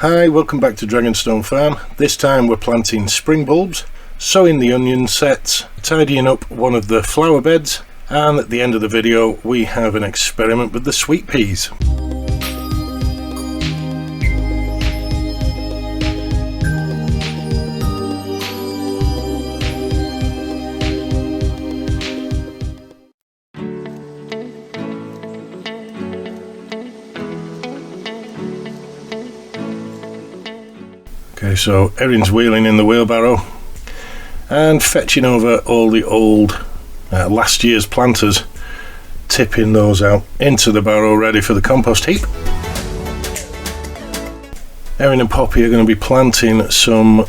Hi, welcome back to Dragonstone Farm. This time we're planting spring bulbs, sowing the onion sets, tidying up one of the flower beds, and at the end of the video we have an experiment with the sweet peas. Okay, so Erin's wheeling in the wheelbarrow and fetching over all the old last year's planters, tipping those out into the barrow ready for the compost heap. Erin and Poppie are going to be planting some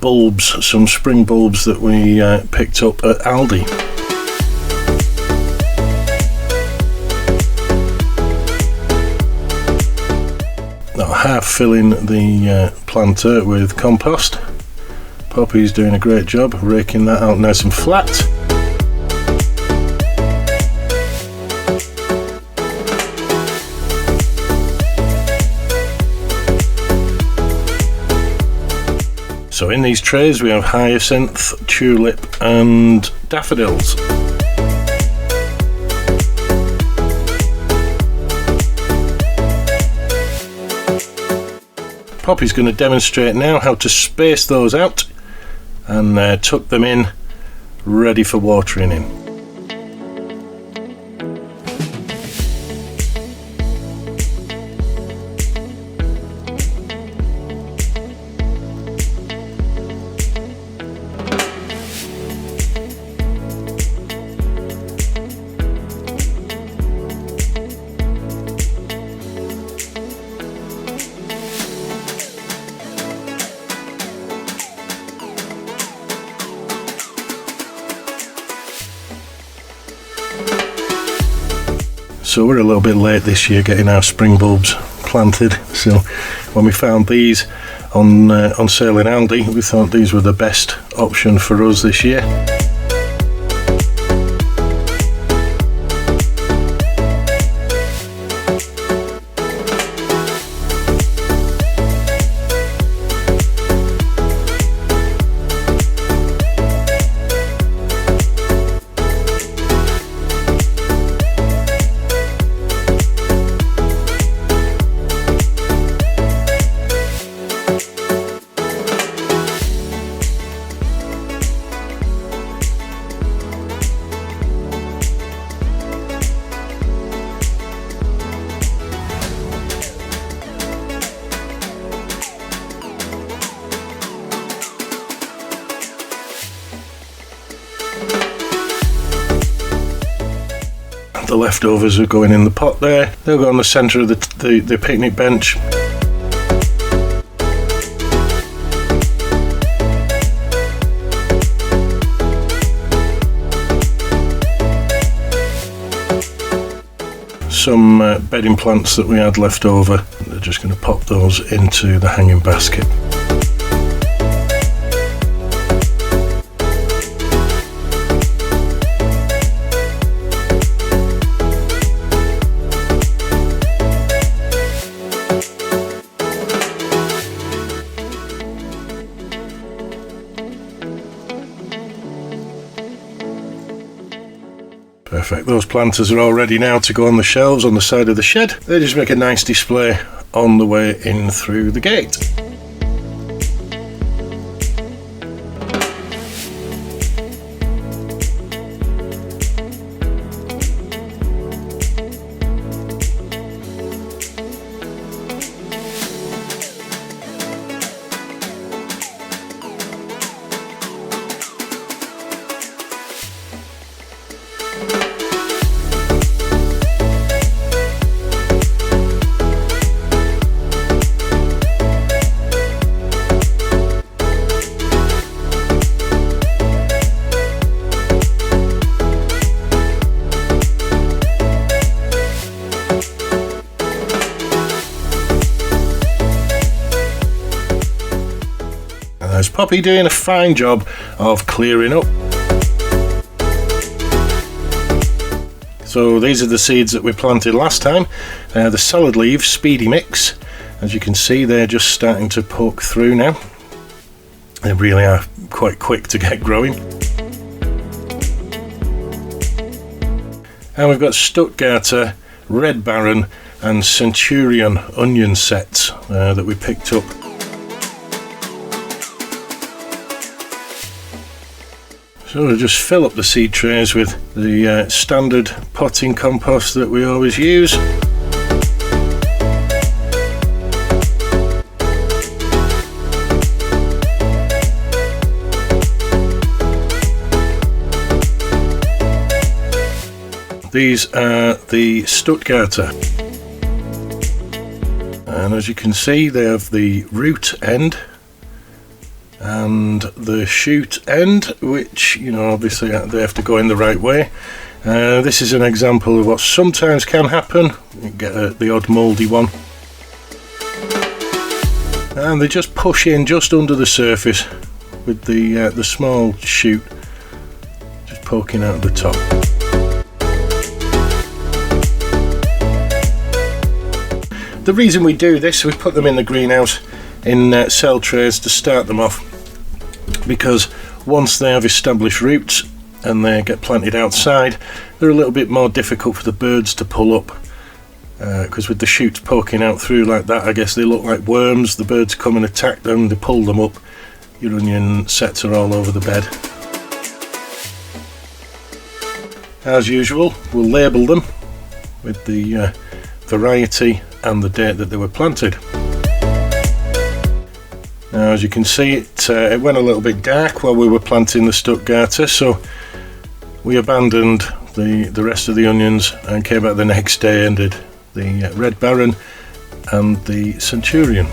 bulbs, some spring bulbs that we picked up at Aldi. Half filling the planter with compost. Poppy's doing a great job raking that out nice and flat. So in these trays we have hyacinth, tulip and daffodils. Poppy's going to demonstrate now how to space those out and tuck them in, ready for watering in. So we're a little bit late this year getting our spring bulbs planted, so when we found these on sale in Aldi, we thought these were the best option for us this year. The leftovers are going in the pot there. They'll go on the centre of the picnic bench. Some bedding plants that we had left over, they're just going to pop those into the hanging basket. Perfect, those planters are all ready now to go on the shelves on the side of the shed. They just make a nice display on the way in through the gate. There's Poppy doing a fine job of clearing up. So these are the seeds that we planted last time. The salad leaf speedy mix, As you can see, they're just starting to poke through now. They really are quite quick to get growing. And we've got Stuttgarter, Red Baron and Centurion onion sets that we picked up. So we'll just fill up the seed trays with the standard potting compost that we always use. These are the Stuttgarter, and as you can see, they have the root end and the shoot end, which, you know, obviously they have to go in the right way. This is an example of what sometimes can happen. You get the odd mouldy one, and they just push in just under the surface with the small shoot just poking out of the top. The reason we do this, we put them in the greenhouse in cell trays to start them off, because once they have established roots and they get planted outside, they're a little bit more difficult for the birds to pull up, because with the shoots poking out through like that, I guess they look like worms. The birds come and attack them, they pull them up, your onion sets are all over the bed. As usual, we'll label them with the variety and the date that they were planted. Now, as you can see, it went a little bit dark while we were planting the Stuttgarter, so we abandoned the rest of the onions and came back the next day and did the Red Baron and the Centurion.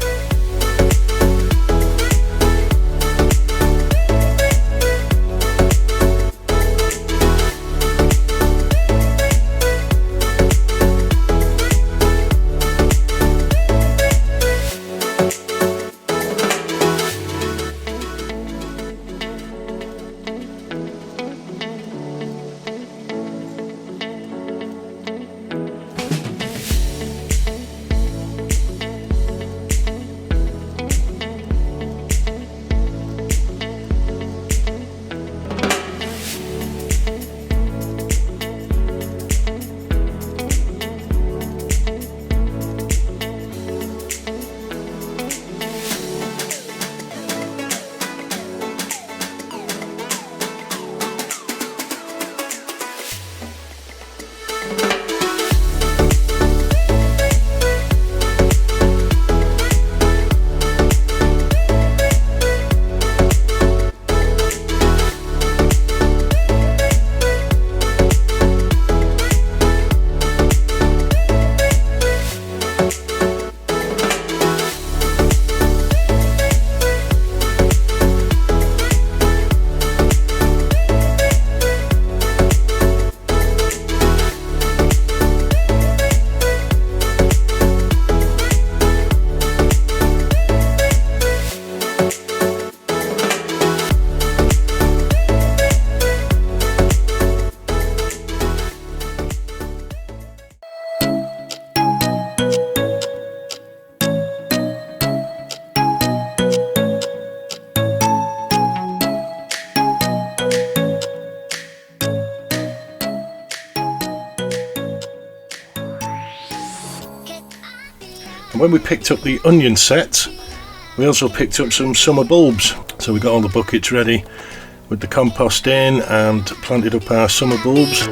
When we picked up the onion sets, we also picked up some summer bulbs. So we got all the buckets ready with the compost in and planted up our summer bulbs.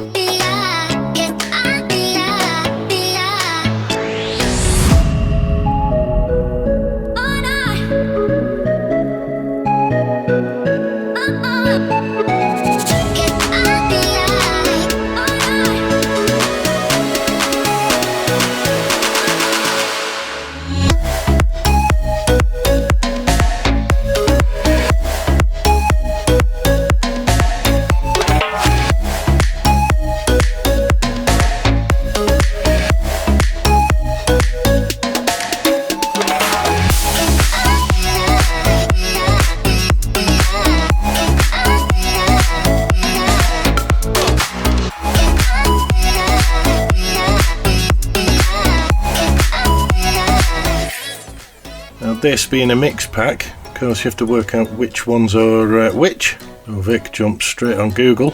Now this being a mix pack, of course you have to work out which ones are which. So Vic jumped straight on Google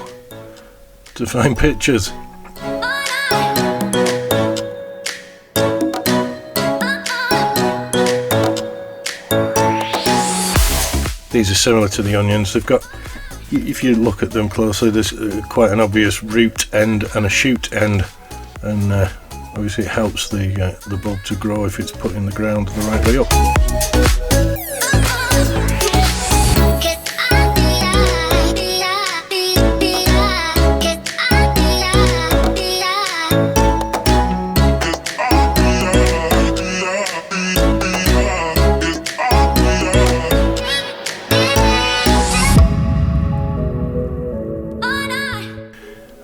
to find pictures. These are similar to the onions. They've got, if you look at them closely, there's quite an obvious root end and a shoot end, and obviously it helps the bulb to grow if it's put in the ground the right way up.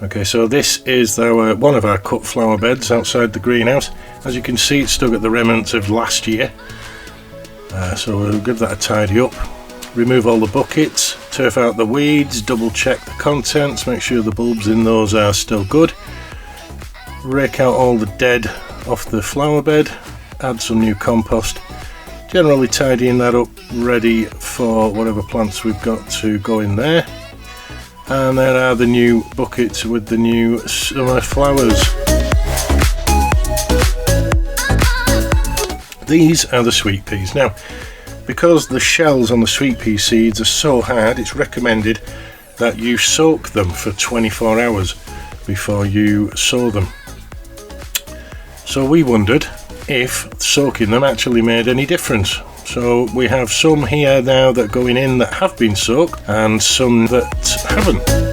Okay, so this is one of our cut flower beds outside the greenhouse. As you can see, it's still got the remnants of last year. So we'll give that a tidy up. Remove all the buckets, turf out the weeds, double check the contents, make sure the bulbs in those are still good. Rake out all the dead off the flower bed, add some new compost. Generally tidying that up, ready for whatever plants we've got to go in there. And there are the new buckets with the new summer flowers. These are the sweet peas. Now, because the shells on the sweet pea seeds are so hard, it's recommended that you soak them for 24 hours before you sow them. So we wondered if soaking them actually made any difference. So we have some here now that are going in that have been soaked and some that haven't.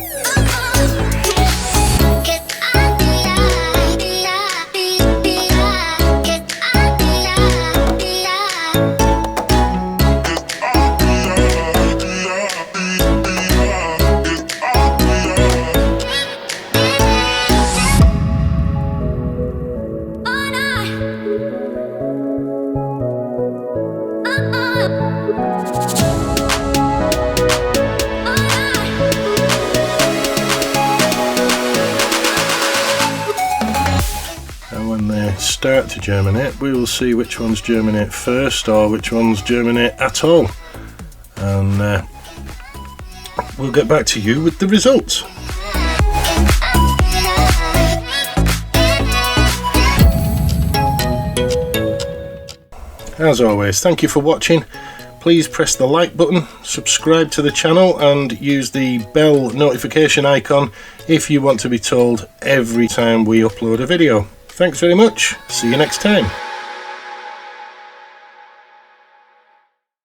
When they start to germinate, we will see which ones germinate first or which ones germinate at all, and we'll get back to you with the results. As always, thank you for watching. Please press the like button, subscribe to the channel and use the bell notification icon if you want to be told every time we upload a video. Thanks very much. See you next time.